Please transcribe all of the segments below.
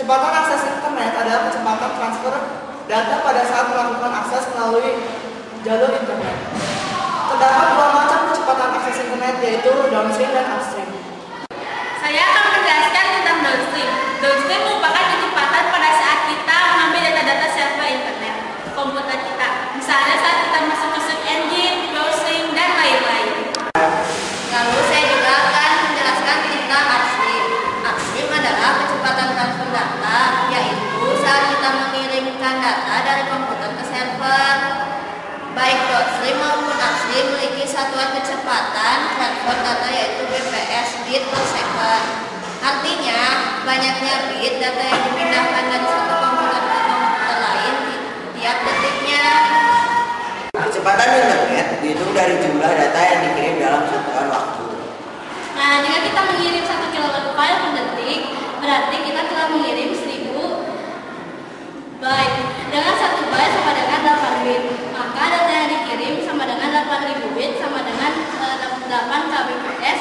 Kecepatan akses internet adalah kecepatan transfer data pada saat melakukan akses melalui jalur internet. Terdapat dua macam kecepatan akses internet, yaitu downstream dan upstream. Saya akan menjelaskan tentang downstream. Downstream merupakan kecepatan pada saat kita mengambil data-data server internet komputer kita. Misalnya saat kita masuk ke search engine, browsing, dan lain-lain. Lalu saya juga akan menjelaskan tentang upstream. Upstream adalah kecepatan transfer data, yaitu saat kita mengirimkan data dari komputer ke server. Baik downstream maupun upstream memiliki satuan kecepatan transfer data, yaitu bps, bit per second. Artinya, banyaknya bit data yang dipindahkan dari satu komputer ke komputer lain tiap detiknya. Kecepatan internet dihitung dari jumlah data yang dikirim dalam satuan waktu. Nah, jika kita mengirim 1 kilobyte file per detik, berarti kita telah mengirim 1000 byte. Dengan 1 byte sama dengan 8 bit. Maka data yang dikirim sama dengan 8000 bit sama dengan 8 kbps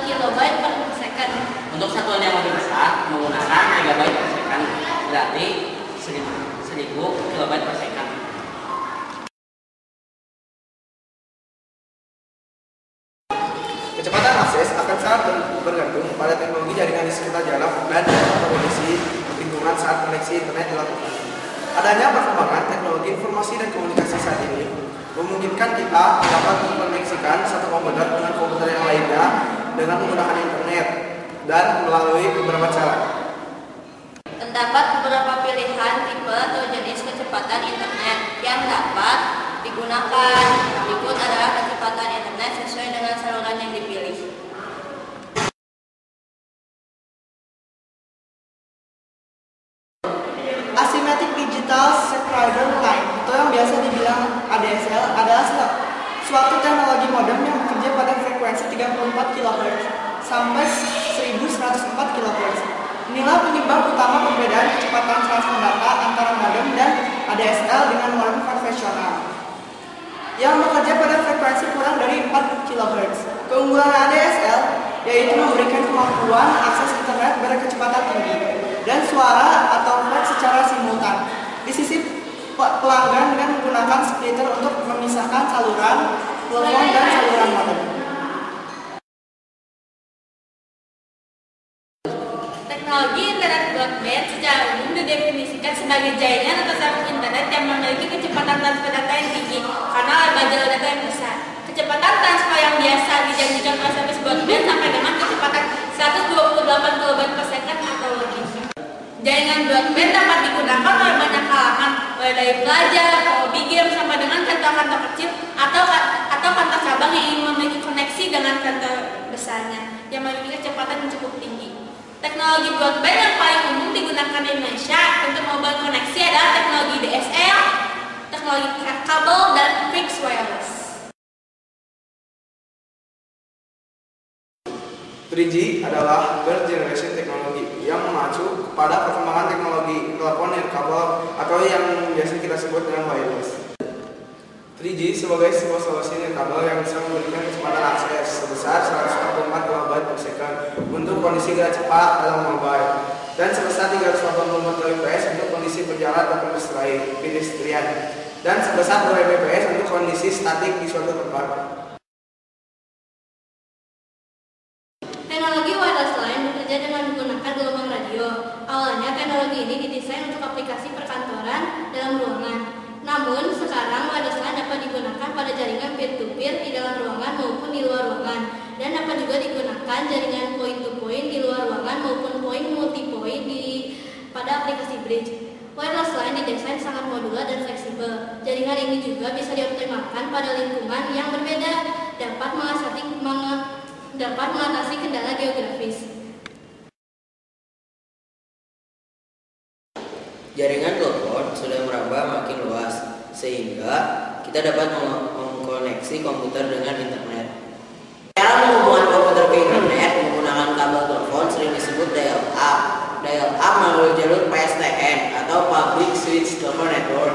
kilobyte per second. Untuk satuan yang lebih besar menggunakan megabyte per second, berarti 1000 kilobyte per second. Kecepatan akses akan sangat bergantung pada teknologi jaringan di sekitar jarak dan kondisi lingkungan saat koneksi internet dilakukan. Adanya perkembangan teknologi informasi dan komunikasi saat ini memungkinkan kita dapat mengkoneksikan satu komputer dengan komputer yang lainnya dengan menggunakan internet dan melalui beberapa cara. Terdapat beberapa pilihan tipe atau jenis kecepatan internet yang dapat digunakan. Berikut adalah kecepatan internet sesuai dengan saluran yang dipilih. Asymmetric Digital Subscriber Line atau yang biasa dibilang ADSL adalah suatu teknologi modem yang bekerja pada frekuensi 34 kHz sampai 1104 kHz. Inilah penyebab utama perbedaan kecepatan transfer data antara modem dan ADSL dengan modem konvensional yang bekerja pada frekuensi kurang dari 4 kHz. Keunggulan ADSL yaitu memberikan kemampuan akses internet berkecepatan tinggi dan suara atau file secara simultan. Di sisi pelanggan dengan menggunakan splitter untuk memisahkan saluran telepon dan saluran modem. Teknologi internet broadband secara umum didefinisikan sebagai jaringan atau sambungan internet yang memiliki kecepatan transfer data yang tinggi karena lebar jalur data yang besar. Kecepatan transfer yang biasa dijanjikan oleh service broadband sampai dengan kecepatan 128 kB per second atau lebih. Jaringan broadband dapat digunakan oleh banyak kalangan, mulai dari pelajar, hobi game, sampai dengan kantor-kantor kecil atau kantor cabang yang ingin memiliki koneksi dengan kantor besarnya yang memiliki kecepatan yang cukup tinggi. Teknologi broadband yang paling umum digunakan di Indonesia untuk mobile koneksi adalah teknologi DSL, teknologi kabel, dan fixed wireless. 3G adalah third generation teknologi yang mengacu pada perkembangan teknologi telepon nirkabel atau yang biasa kita sebut dengan wireless. 3G sebagai sebuah solusi nirkabel yang bisa memberikan kecepatan akses sebesar 144 kB per second untuk kondisi gerak cepat dalam mobile dan sebesar 384 kbps untuk kondisi berjalan atau pedestrian dan sebesar 2 Mbps untuk kondisi statik di suatu tempat. Teknologi wireless line bekerja dengan menggunakan gelombang radio. Awalnya teknologi ini didesain untuk aplikasi perkantoran dalam ruangan. Namun sekarang wireless line dapat digunakan pada jaringan peer-to-peer di dalam ruangan maupun di luar ruangan, dan dapat juga digunakan jaringan point-to-point di luar ruangan maupun point multi-point pada aplikasi bridge. Wireless line didesain sangat modular dan fleksibel. Jaringan ini juga bisa dioptimalkan pada lingkungan yang berbeda, dapat mengatasi kendala geografis. Jaringan telepon sudah merambah makin luas, sehingga kita dapat mengkoneksi komputer dengan internet. Cara menghubungkan komputer ke internet menggunakan kabel telepon sering disebut dial-up. Dial-up melalui jalur PSTN atau Public Switch Telephone Network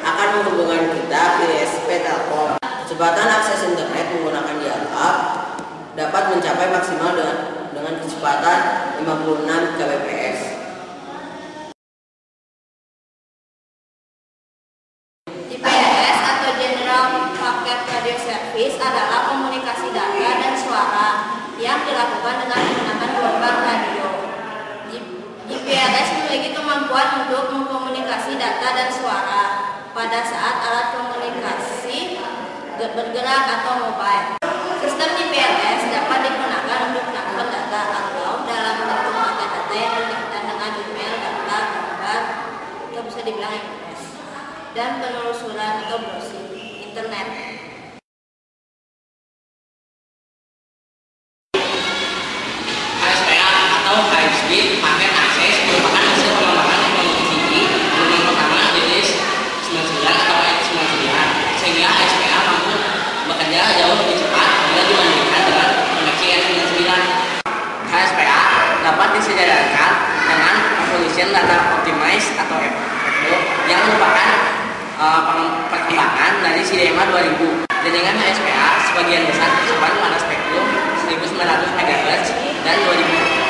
akan menghubungkan kita ke ISP Telkom. Kecepatan akses internet menggunakan dial-up dapat mencapai maksimal dengan kecepatan 56 kbps. pada saat alat komunikasi bergerak atau mobile. Sistem GPRS dapat digunakan untuk transfer data atau dalam bentuk metadata yang berkaitan dengan email, data, gambar, atau bisa dibilang SMS, dan penelusuran atau browsing internet. HSPA atau High Speed Packet Access merupakan hasil pengembangan teknologi tinggi gelombang pertama jenis 99 atau X99 sehingga HSPA mampu bekerja jauh lebih cepat bila dibandingkan dengan koneksi X99. HSPA dapat disederhanakan dengan Evolution Data Optimized atau EDO yang merupakan perkembangan dari CDMA 2000. Jaringan HSPA sebagian besar tersebar pada spektrum 1900 MHz dan 2000